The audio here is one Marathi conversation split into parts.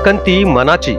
भटकंती मनाची।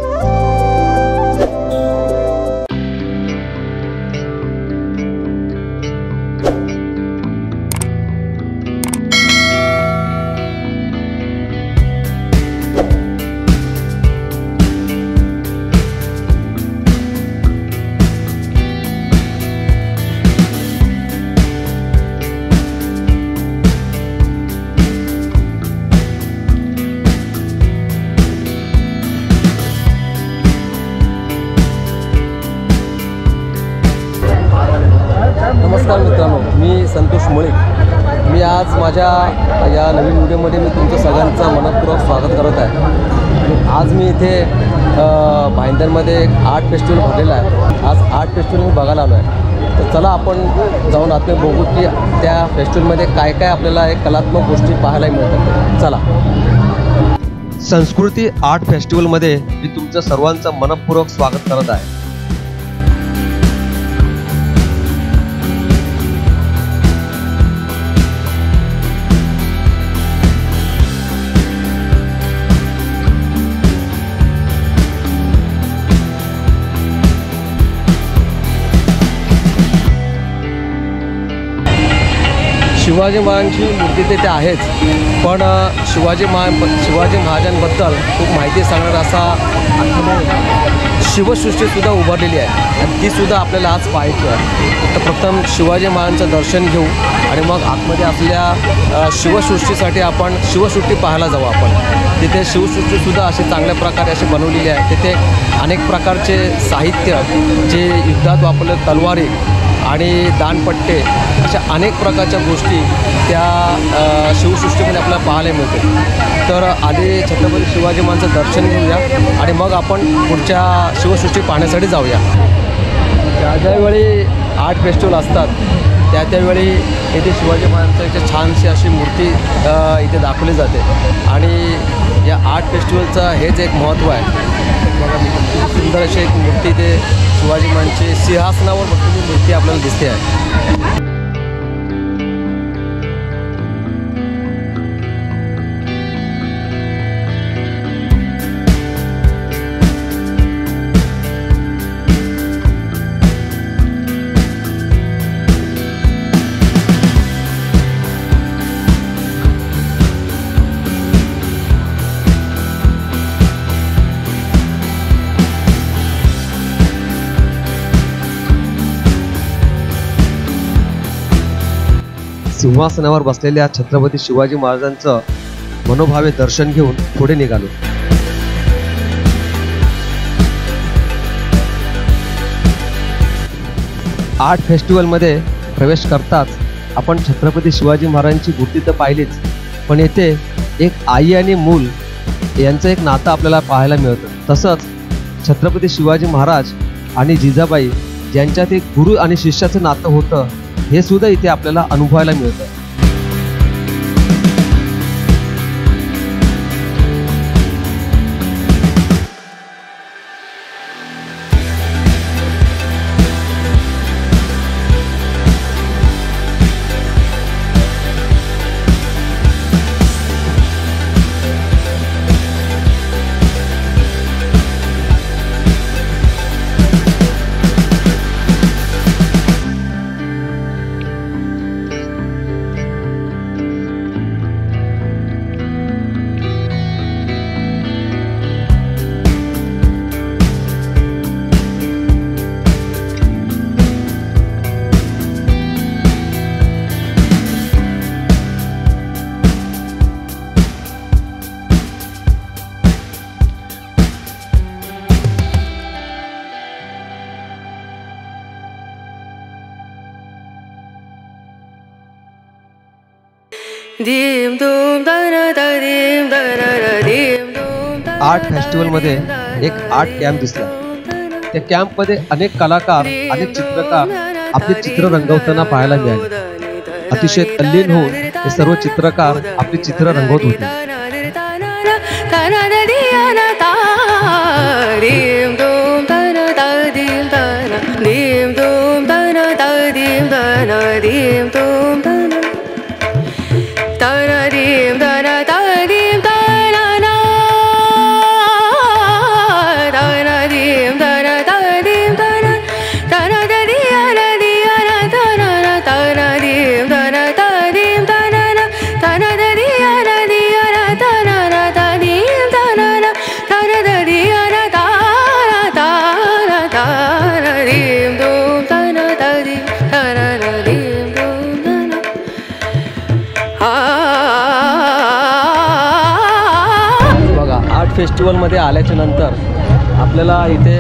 नमस्कार मित्रांनो, मी संतोष मुळीक। मी आज माझ्या या नवीन व्हिडिओमध्ये मी तुमचं सगळ्यांचं मनपूर्वक स्वागत करत आहे। आज मी इथे भाईंदरमध्ये एक आर्ट फेस्टिवल भरलेला आहे। आज आर्ट फेस्टिवल मी बघायला आलो आहे। तर चला आपण जाऊन आतमध्ये बघू की त्या फेस्टिवलमध्ये काय काय आपल्याला एक कलात्मक गोष्टी पाहायला मिळतात। चला। संस्कृती आर्ट फेस्टिवलमध्ये मी तुमचं सर्वांचं मनपूर्वक स्वागत करत आहे। शिवाजी महाराजांची मूर्ती तिथे आहेच, पण शिवाजी महाराजांबद्दल खूप माहिती सांगणारा असा शिवसृष्टीसुद्धा उभारलेली आहे आणि तीसुद्धा आपल्याला आज पाहायची आहे। तर प्रथम शिवाजी महाराजांचं दर्शन घेऊ आणि मग आतमध्ये असलेल्या शिवसृष्टीसाठी आपण शिवसृष्टी पाहायला जाऊ। आपण तिथे शिवसृष्टीसुद्धा अशी चांगल्या प्रकारे अशी बनवलेली आहे। तिथे अनेक प्रकारचे साहित्य जे युद्धात वापरले, तलवारी आणि दानपट्टे, अशा अनेक प्रकारच्या गोष्टी त्या शिवसृष्टीमध्ये आपल्याला पाहायला मिळते। तर आधी छत्रपती शिवाजी महाराजांचं दर्शन घेऊया आणि मग आपण पुढच्या शिवसृष्टी पाहण्यासाठी जाऊया। ज्यावेळी आर्ट फेस्टिवल असतात त्यावेळी इथे शिवाजी महाराजांची छानशी अशी मूर्ती इथे दाखवली जाते आणि या आर्ट फेस्टिवलचं हेच एक महत्त्व आहे। बघा, सुंदर अशी एक मूर्ती इथे शिवाजी महाराजांची सिंहासनावर बसलेली मूर्ती आपल्याला दिसते आहे। सिंहासनावर बसलेल्या छत्रपती शिवाजी महाराजांचं मनोभावे दर्शन घेऊन पुढे निघालो। आर्ट फेस्टिवलमध्ये प्रवेश करताच आपण छत्रपती शिवाजी महाराजांची मूर्ती तर पाहिलीच, पण येथे एक आई आणि मूल यांचं एक नातं आपल्याला पाहायला मिळतं। तसंच छत्रपती शिवाजी महाराज आणि जिजाबाई यांच्यात एक गुरु आणि शिष्याचं नातं होतं, हे सुद्धा इथे आपल्याला अनुभवायला मिळतं। आर्ट फेस्टिवलमध्ये एक आर्ट कॅम्प दिसला। त्या कॅम्पमध्ये अनेक कलाकार, अनेक चित्रकार आपले चित्र रंगवताना पाहायला मिळाले। अतिशय तल्लीन होऊन हे सर्व चित्रकार आपले चित्र रंगवत होते। आर्ट फेस्टिवलमध्ये आल्याच्या नंतर आपल्याला इथे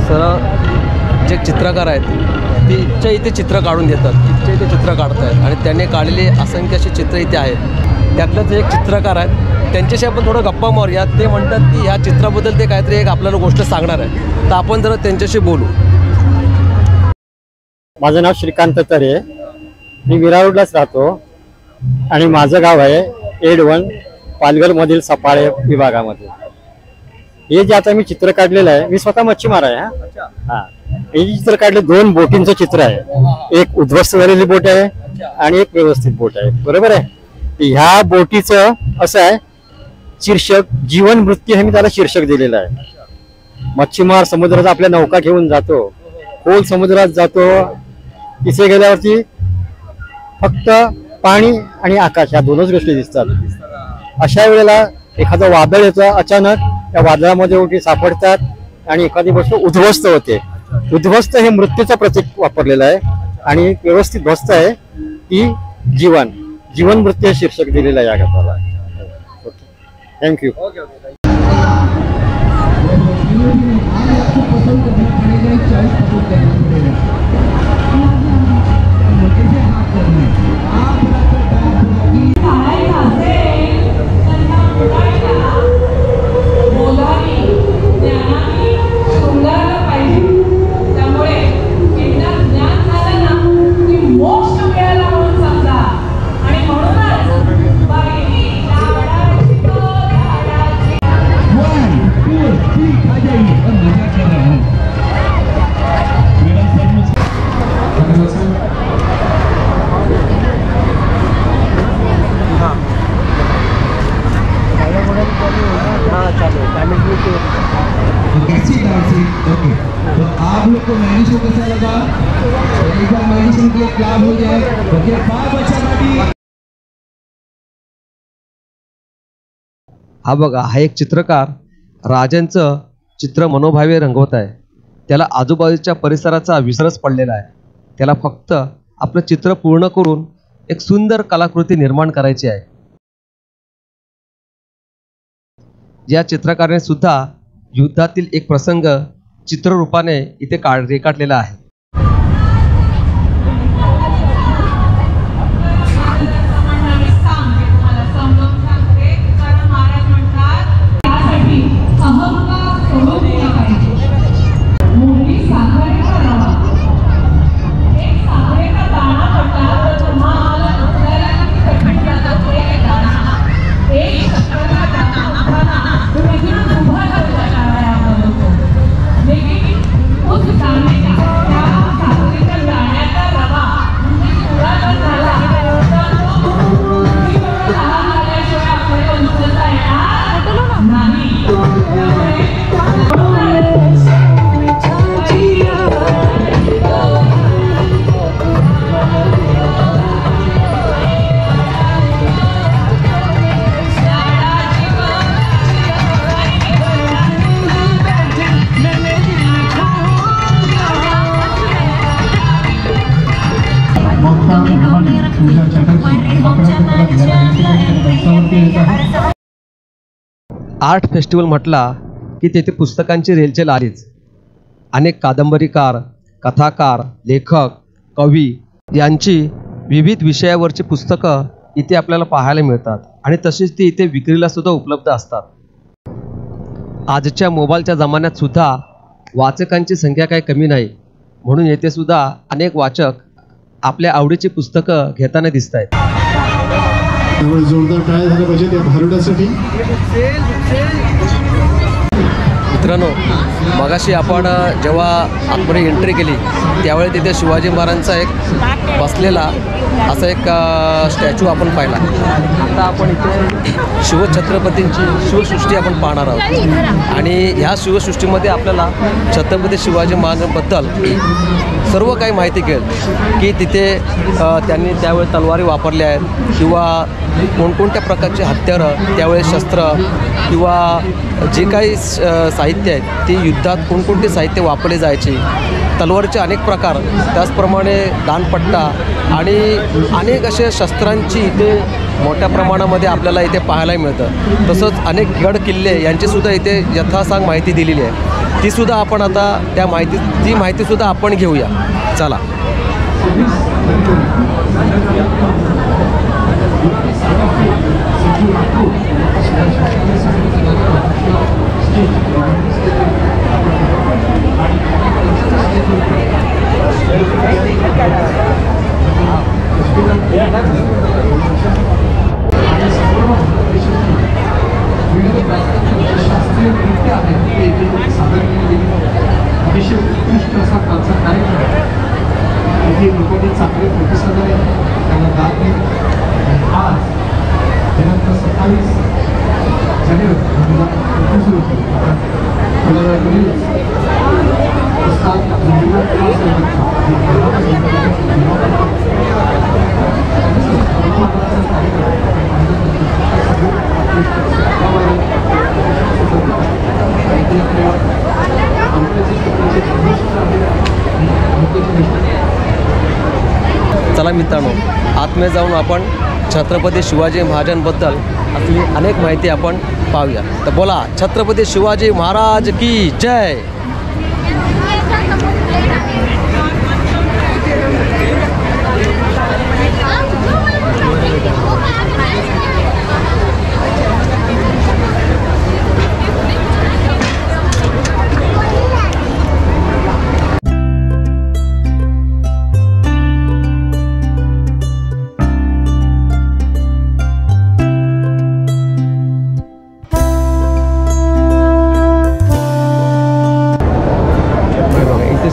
सरळ जे चित्रकार आहेत ते इथच्या इथे चित्र काढून देतात, इथच्या इथे चित्र काढत आहेत आणि त्यांनी काढलेले असंख्य असे चित्र इथे आहेत. त्यातलंच एक चित्रकार आहेत, त्यांच्याशी आपण थोडं गप्पा मारूया. ते म्हणतात की ह्या चित्राबद्दल ते काहीतरी एक आपल्याला गोष्ट सांगणार आहे, तर आपण जरा त्यांच्याशी बोलू. माझं नाव श्रीकांत तरे, मी विरारोडलाच राहतो आणि माझं गाव आहे एडवन, पालघरमधील सफाळे विभागामध्ये. हे जे आता मी चित्र काढलेलं आहे, मी स्वतः मच्छीमार आहे. हा, हे चित्र काढले 2 बोटींचं चित्र आहे. एक उद्ध्वस्त झालेली बोट आहे आणि एक व्यवस्थित बोट आहे, बरोबर आहे. ह्या बोटीचं असं आहे शीर्षक जीवन मृत्यू, हे मी त्याला शीर्षक दिलेलं आहे. मच्छीमार समुद्रात आपल्या नौका घेऊन जातो, खोल समुद्रात जातो, तिथे गेल्यावरती फक्त पाणी आणि आकाश या 2च गोष्टी दिसतात. अशा वेळेला एखादं वादळ येतं अचानक, त्या वादळामध्ये उठी सापडतात आणि एखादी गोष्ट उद्ध्वस्त होते. उद्ध्वस्त हे मृत्यूचं प्रतीक वापरलेलं आहे आणि व्यवस्थित ध्वस्त आहे ती जीवन. जीवन मृत्यू हे शीर्षक दिलेलं आहे या गीताला. थँक्यू. आप लोग को मैनी शो कैसा लगा? एक बार मैनी शो के लिए क्लैप हो जाए. ओके, बाय बच्चा. हा बघा, हा एक चित्रकार राजांचं चित्र मनोभावे रंगवत आहे. त्याला आजूबाजूच्या परिसराचा विसरच पडलेला आहे. त्याला फक्त आपलं चित्र पूर्ण करून एक सुंदर कलाकृती निर्माण करायची आहे. या चित्रकाराने सुद्धा युद्धातील एक प्रसंग चित्ररूपाने इथे रेखाटलेला आहे. आर्ट फेस्टिवल म्हटला की तेथे पुस्तकांची रेलचेल आलीच. अनेक कादंबरीकार, कथाकार, लेखक, कवी यांची विविध विषयावरची पुस्तकं इथे आपल्याला पाहायला मिळतात आणि तशीच ती इथे विक्रीला सुद्धा उपलब्ध असतात. आजच्या मोबाईलच्या जमान्यात सुद्धा वाचकांची संख्या काही कमी नाही, म्हणून येथे सुद्धा अनेक वाचक आपल्या आवडीची पुस्तकं घेताना दिसत आहेत. त्यामुळे जोरदार टाळ्या झाल्या पाहिजे त्या भारुडासाठी. मित्रांनो, मगाशी आपण जेव्हा आतमध्ये एंट्री केली त्यावेळी तिथे शिवाजी महाराजांचा एक बसलेला असा एक स्टॅच्यू आपण पाहिला. आता आपण इथे शिवछत्रपतींची शिवसृष्टी आपण पाहणार आहोत आणि ह्या शिवसृष्टीमध्ये आपल्याला छत्रपती शिवाजी महाराजांबद्दल सर्व काही माहिती कळेल की तिथे त्यांनी त्यावेळी तलवारी वापरल्या आहेत किंवा कोणकोणत्या प्रकारचे हत्यारं त्यावेळेस शस्त्र किंवा जे काही साहित्य आहेत ते युद्धात कोणकोणते साहित्य वापरले जायचे तलवारीचे अनेक प्रकार, त्याचप्रमाणे दानपट्टा आणि अनेक असे शस्त्रांची इथे मोठ्या प्रमाणामध्ये आपल्याला इथे पाहायला मिळतं. तसंच अनेक गड किल्ले यांचीसुद्धा इथे यथासांग माहिती दिलेली आहे. तीसुद्धा आपण आता ती माहितीसुद्धा आपण घेऊया. चला. अतिशय उत्कृष्ट असा कालचा कार्यक्रम इथे लोकांनी चांगले प्रतिसाद आहे, त्याला दाद दिली. आज दिनांक 27 जानेवारी 2024 रोजी चला मित्रांनो, आतमध्ये जाऊन आपण छत्रपती शिवाजी महाराजांबद्दल असली अनेक माहिती आपण पाहूया. तर बोला, छत्रपती शिवाजी महाराज की जय.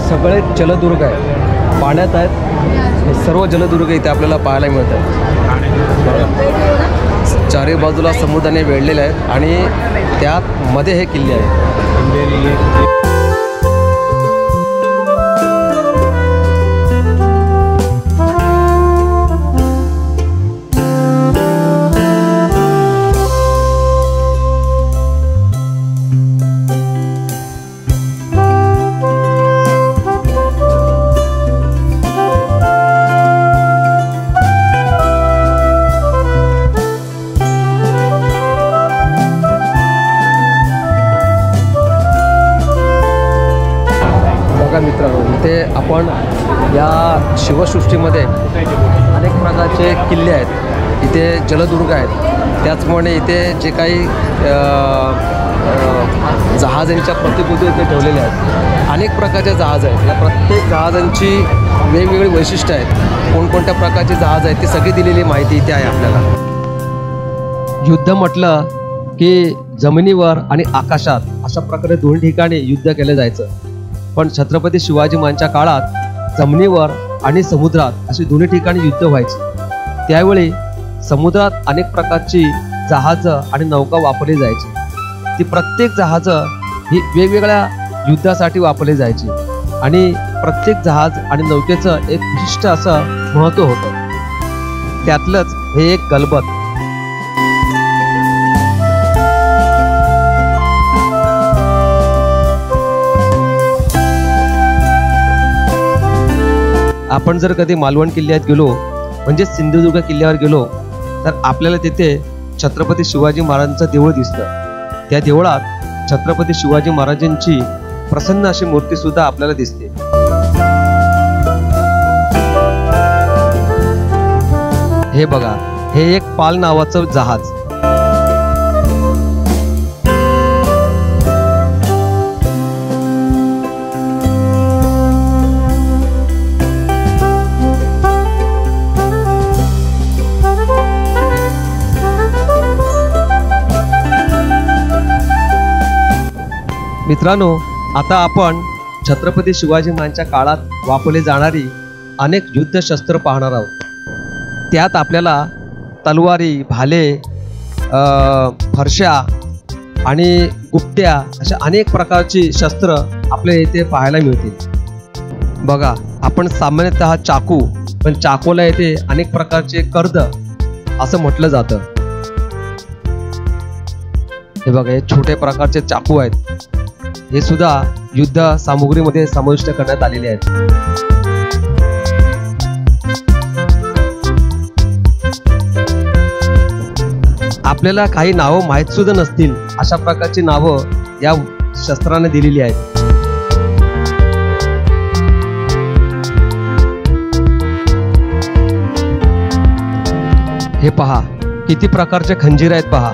सगळे जलदुर्ग आहेत, पाण्यात आहेत. हे सर्व जलदुर्ग इथे आपल्याला पाहायला मिळत आहेत. चारही बाजूला समुद्राने वेढलेले आहेत आणि त्यात मध्ये हे किल्ले आहेत. मित्रांनो, इथे आपण या शिवसृष्टीमध्ये अनेक प्रकारचे किल्ले आहेत, इथे जलदुर्ग आहेत. त्याचप्रमाणे इथे जे काही जहाजांच्या प्रतिकृती इथे ठेवलेल्या आहेत. अनेक प्रकारचे जहाज आहेत. या प्रत्येक जहाजांची वेगवेगळी वैशिष्ट्य आहेत. कोणकोणत्या प्रकारची जहाज आहेत ती सगळी दिलेली माहिती इथे आहे आपल्याला. युद्ध म्हटलं की जमिनीवर आणि आकाशात अशा प्रकारे दोन ठिकाणी युद्ध केलं जायचं. पण छत्रपती शिवाजी महाराजांच्या काळात जमिनीवर आणि समुद्रात अशी दोन्ही ठिकाणी युद्ध व्हायचे. त्यावेळी समुद्रात अनेक प्रकारची जहाजं आणि नौका वापरली जायची. ती प्रत्येक जहाजं ही वेगवेगळ्या युद्धासाठी वापरली जायची आणि प्रत्येक जहाज आणि नौकेचं एक विशिष्ट असं महत्त्व होतं. त्यातलंच हे एक गलबत. आपण जर कधी मालवण किल्ल्यात गेलो म्हणजे सिंधुदुर्ग किल्ल्यावर गेलो तर आपल्याला तिथे छत्रपती शिवाजी महाराजांचं देऊळ दिसतं. त्या देवळात छत्रपती शिवाजी महाराजांची प्रसन्न अशी मूर्ती सुद्धा आपल्याला दिसते. हे बघा, हे एक पाल नावाचं जहाज. मित्रांनो, आता आपण छत्रपती शिवाजी महाराजांच्या काळात वापरली जाणारी अनेक युद्धशस्त्र पाहणार आहोत. त्यात आपल्याला तलवारी, भाले, फरशा आणि गुप्त्या अशा अनेक प्रकारची शस्त्र आपल्याला इथे पाहायला मिळतील. बघा, आपण सामान्यतः चाकू, पण चाकूला इथे अनेक प्रकारचे कर्द असं म्हटलं जातं. हे बघा, हे छोटे प्रकारचे चाकू आहेत. हे सुद्धा युद्ध सामुग्रीमध्ये समाविष्ट करण्यात आलेले आहेत. आपल्याला काही नावं माहीत सुद्धा नसतील अशा प्रकारची नावं या शस्त्राने दिलेली आहेत. हे पहा किती प्रकारचे खंजीर आहेत पहा.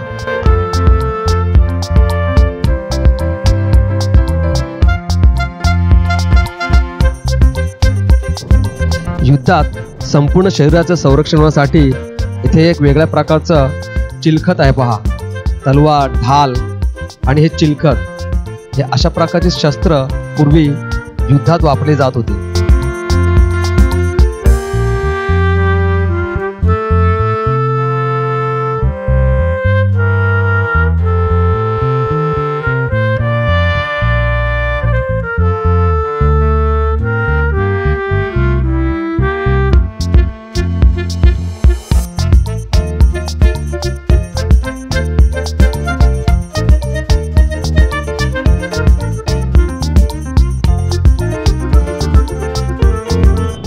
युद्धात संपूर्ण शरीराचं संरक्षण होण्यासाठी इथे एक वेगळ्या प्रकारचं चिलखत आहे पहा. तलवार, ढाल आणि हे चिलखत हे अशा प्रकारचे शस्त्र पूर्वी युद्धात वापरले जात होते.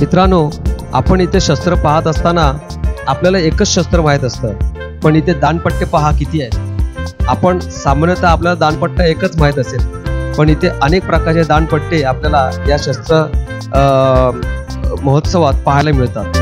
मित्रांनो, आपण इथे शस्त्र पाहत असताना आपल्याला एकच शस्त्र माहीत असतं, पण इथे दानपट्टे पहा किती आहेत. आपण सामान्यतः आपल्याला दानपट्टा एकच माहीत असेल, पण इथे अनेक प्रकारचे दानपट्टे आपल्याला या शस्त्र महोत्सवात पाहायला मिळतात.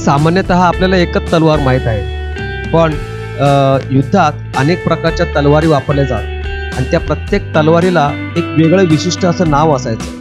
सामान्यतः आपल्याला एकच तलवार माहीत आहे, पण युद्धात अनेक प्रकारच्या तलवारी वापरल्या जातात आणि त्या प्रत्येक तलवारीला एक वेगळं विशिष्ट असं नाव असायचं.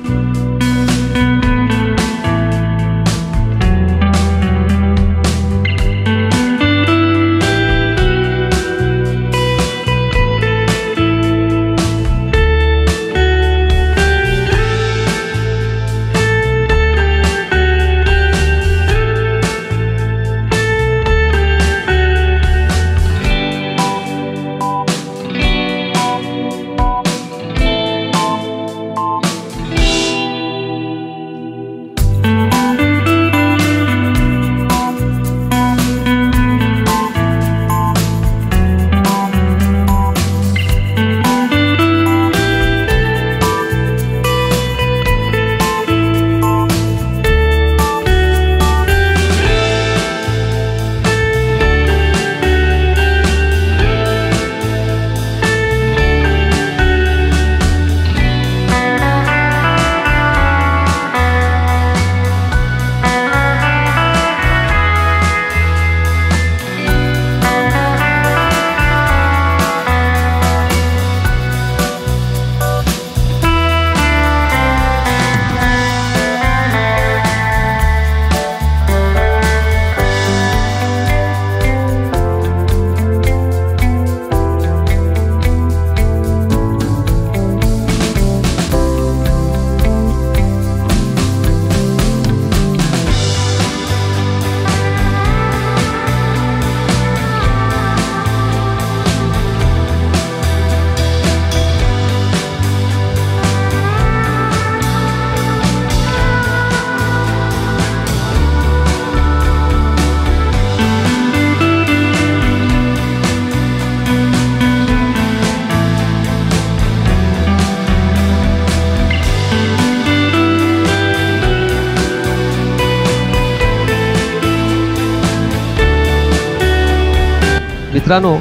मित्रांनो,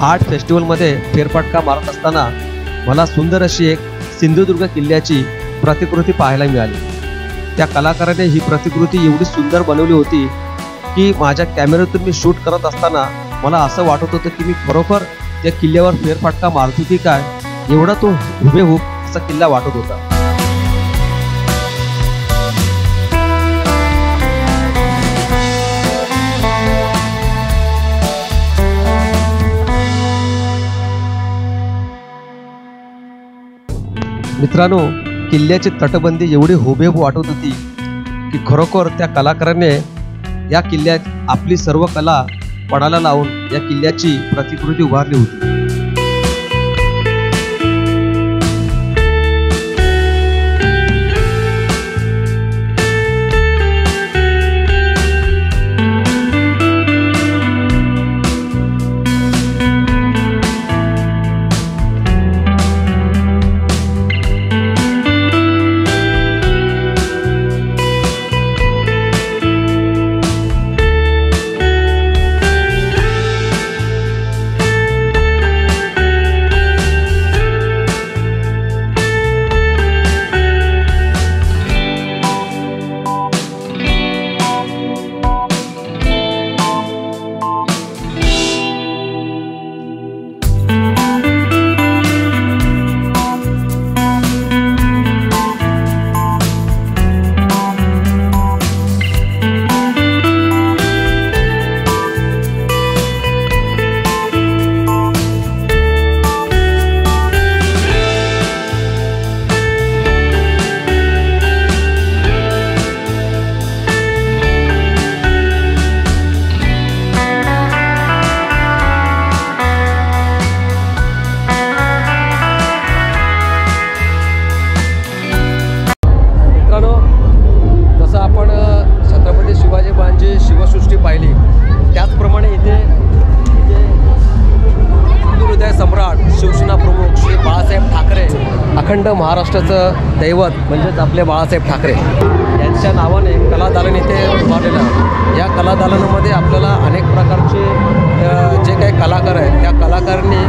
आर्ट फेस्टिवलमध्ये फेरफटका मारत असताना मला सुंदर अशी एक सिंधुदुर्ग किल्ल्याची प्रतिकृती पाहायला मिळाली. त्या कलाकाराने ही प्रतिकृती एवढी सुंदर बनवली होती की माझ्या कॅमेऱ्यातून मी शूट करत असताना मला असं वाटत होतं की मी खरोखर त्या किल्ल्यावर फेरफटका मारतो की काय एवढा तो हुबेहूब असा किल्ला वाटत होता. मित्रांनो, किल्ल्याची तटबंदी एवढी हुबेहूब वाटत होती की खरोखर त्या कलाकाराने या किल्ल्यात आपली सर्व कला पणाला लावून या किल्ल्याची प्रतिकृती उभारली होती. अखंड महाराष्ट्राचं दैवत म्हणजेच आपले बाळासाहेब ठाकरे यांच्या नावाने कलादालन इथे उभारलेलं आहे. या कलादालनामध्ये आपल्याला अनेक प्रकारचे जे काही कलाकार आहेत त्या कलाकारांनी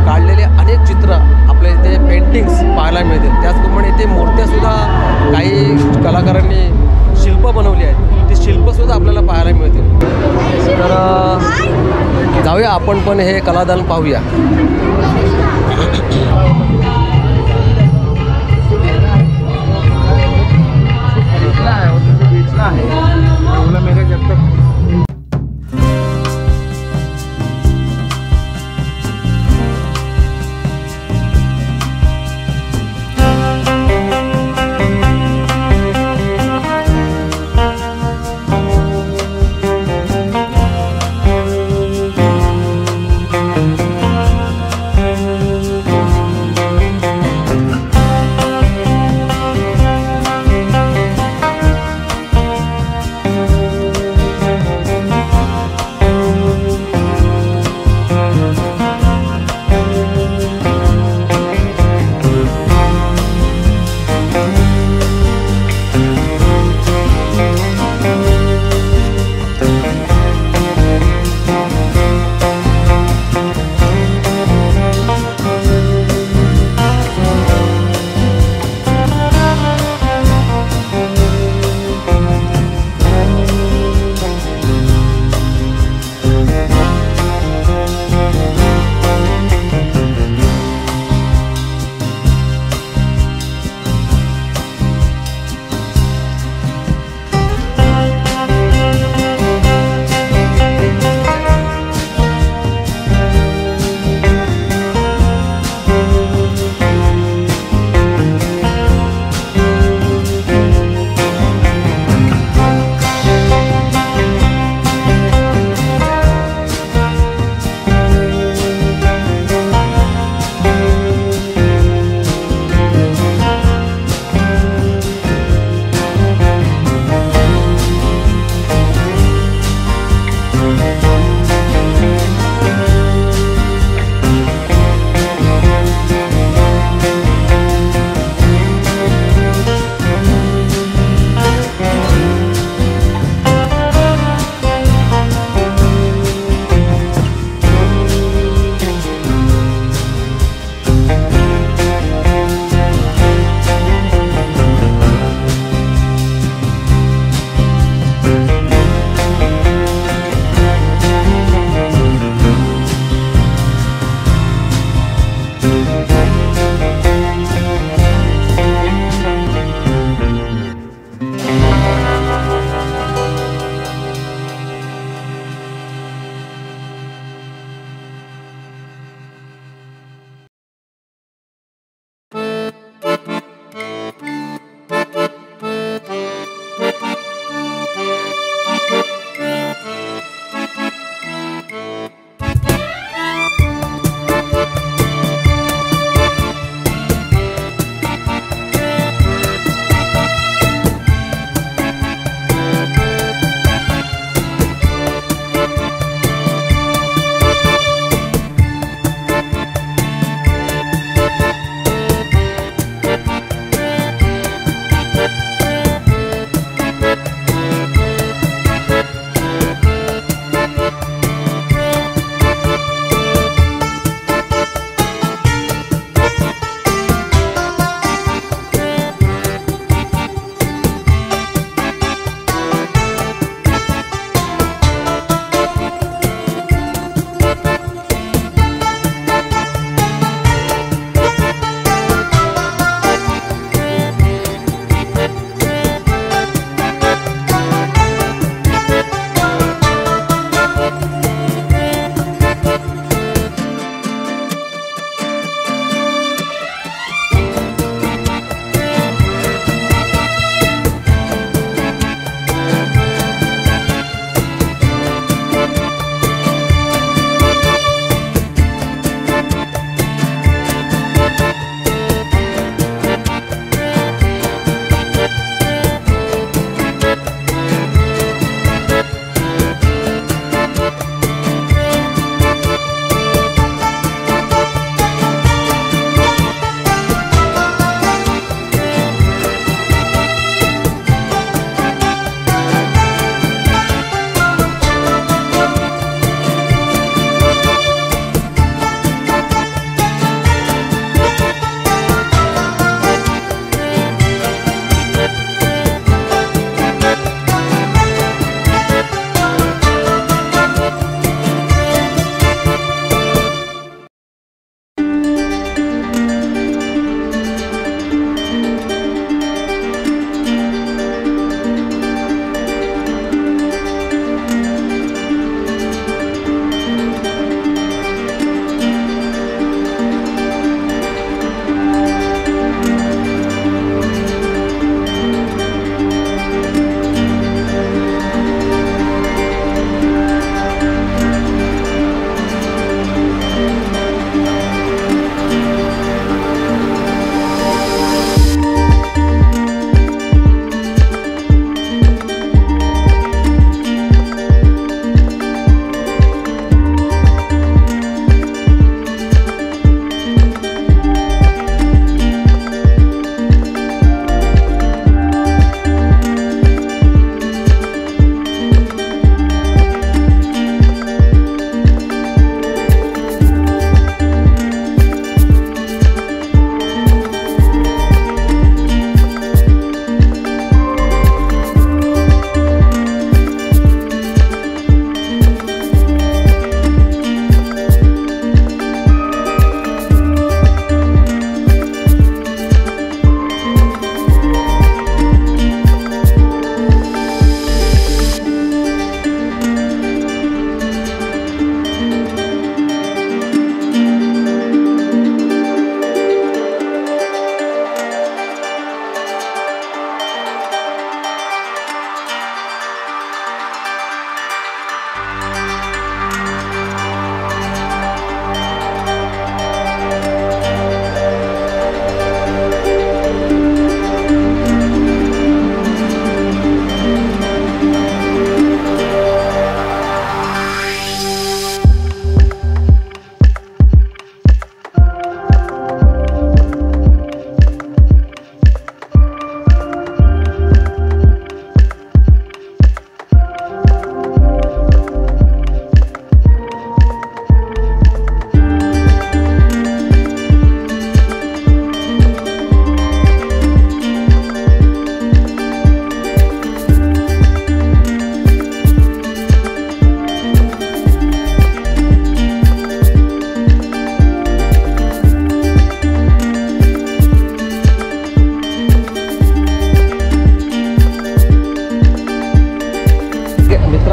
काढलेले अनेक चित्र आपल्या इथे पेंटिंग्स पाहायला मिळतील. त्याचप्रमाणे इथे मूर्त्यासुद्धा काही कलाकारांनी शिल्प बनवली आहेत, ती शिल्पसुद्धा आपल्याला पाहायला मिळतील. तर जाऊया आपण पण हे कलादालन पाहूया.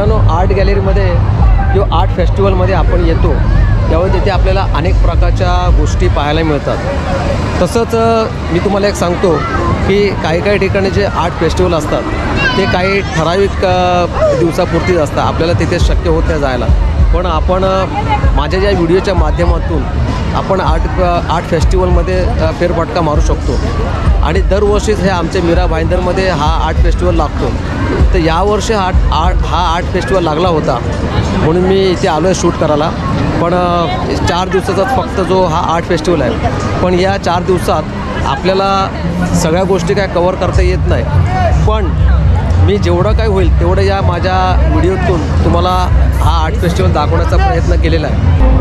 मित्रांनो, आर्ट गॅलरीमध्ये किंवा आर्ट फेस्टिवलमध्ये आपण येतो त्यावेळी तिथे आपल्याला अनेक प्रकारच्या गोष्टी पाहायला मिळतात. तसंच मी तुम्हाला एक सांगतो की काही ठिकाणी जे आर्ट फेस्टिवल असतात ते काही ठराविक दिवसापुरतीच असतात. आपल्याला तिथे शक्य होत नाही जायला. पण आपण माझ्या ज्या व्हिडिओच्या माध्यमातून आपण आर्ट फेस्टिवलमध्ये फेरफटका मारू शकतो. आणि दरवर्षीच हे आमच्या मीरा भाईंदरमध्ये हा आर्ट फेस्टिवल लागतो. तर यावर्षी हा आर्ट फेस्टिवल लागला होता म्हणून मी इथे आलो आहे शूट करायला. पण 4 दिवसाचाच फक्त जो हा आर्ट फेस्टिवल आहे. पण या 4 दिवसात आपल्याला सगळ्या गोष्टी काय कवर करता येत नाही. पण मी जेवढं काय होईल तेवढं या माझ्या व्हिडिओतून तुम्हाला हा आर्ट फेस्टिवल दाखवण्याचा प्रयत्न केलेला आहे.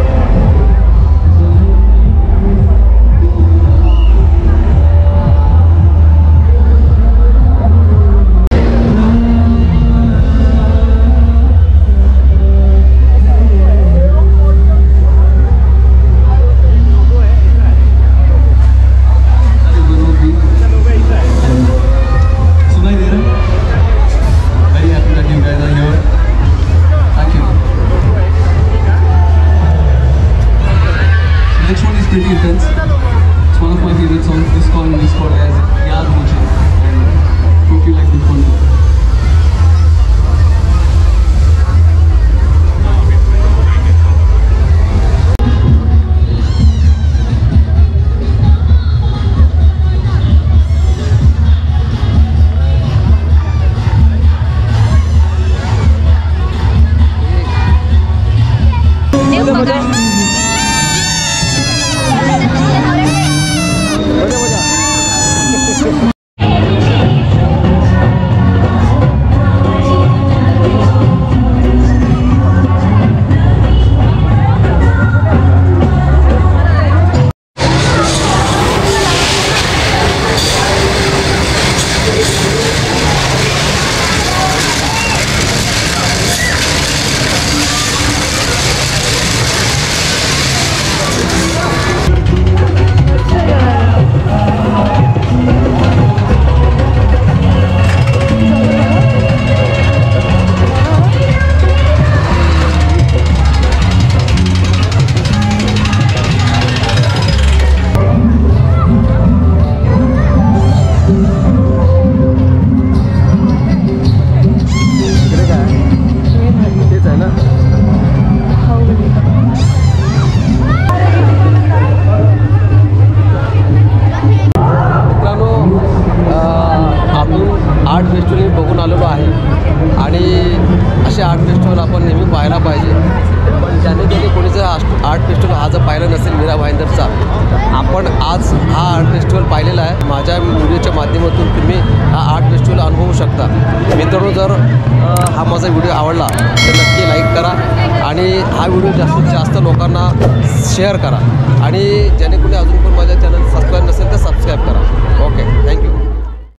Pretty intense. It's one of my favorite songs. This song is called as Yaad Mujhe. Hope you like this one. Art festival बघून आलेलो आहे आणि असे आर्ट फेस्टिवल आपण नेहमी पाहायला पाहिजे. पण ज्याने कोणीचं आर्ट फेस्टिवल हा जर पाहिलं नसेल मीरा भाईंदरचा, आपण आज हा आर्ट फेस्टिवल पाहिलेला आहे. माझ्या व्हिडिओच्या माध्यमातून तुम्ही हा आर्ट फेस्टिवल अनुभवू शकता. मित्रांनो, जर हा माझा व्हिडिओ आवडला तर नक्की लाईक करा आणि हा व्हिडिओ जास्तीत जास्त लोकांना शेअर करा. आणि ज्याने कोणी अजून पण माझ्या चॅनल सबस्क्राईब नसेल तर सबस्क्राईब करा. Okay, thank you.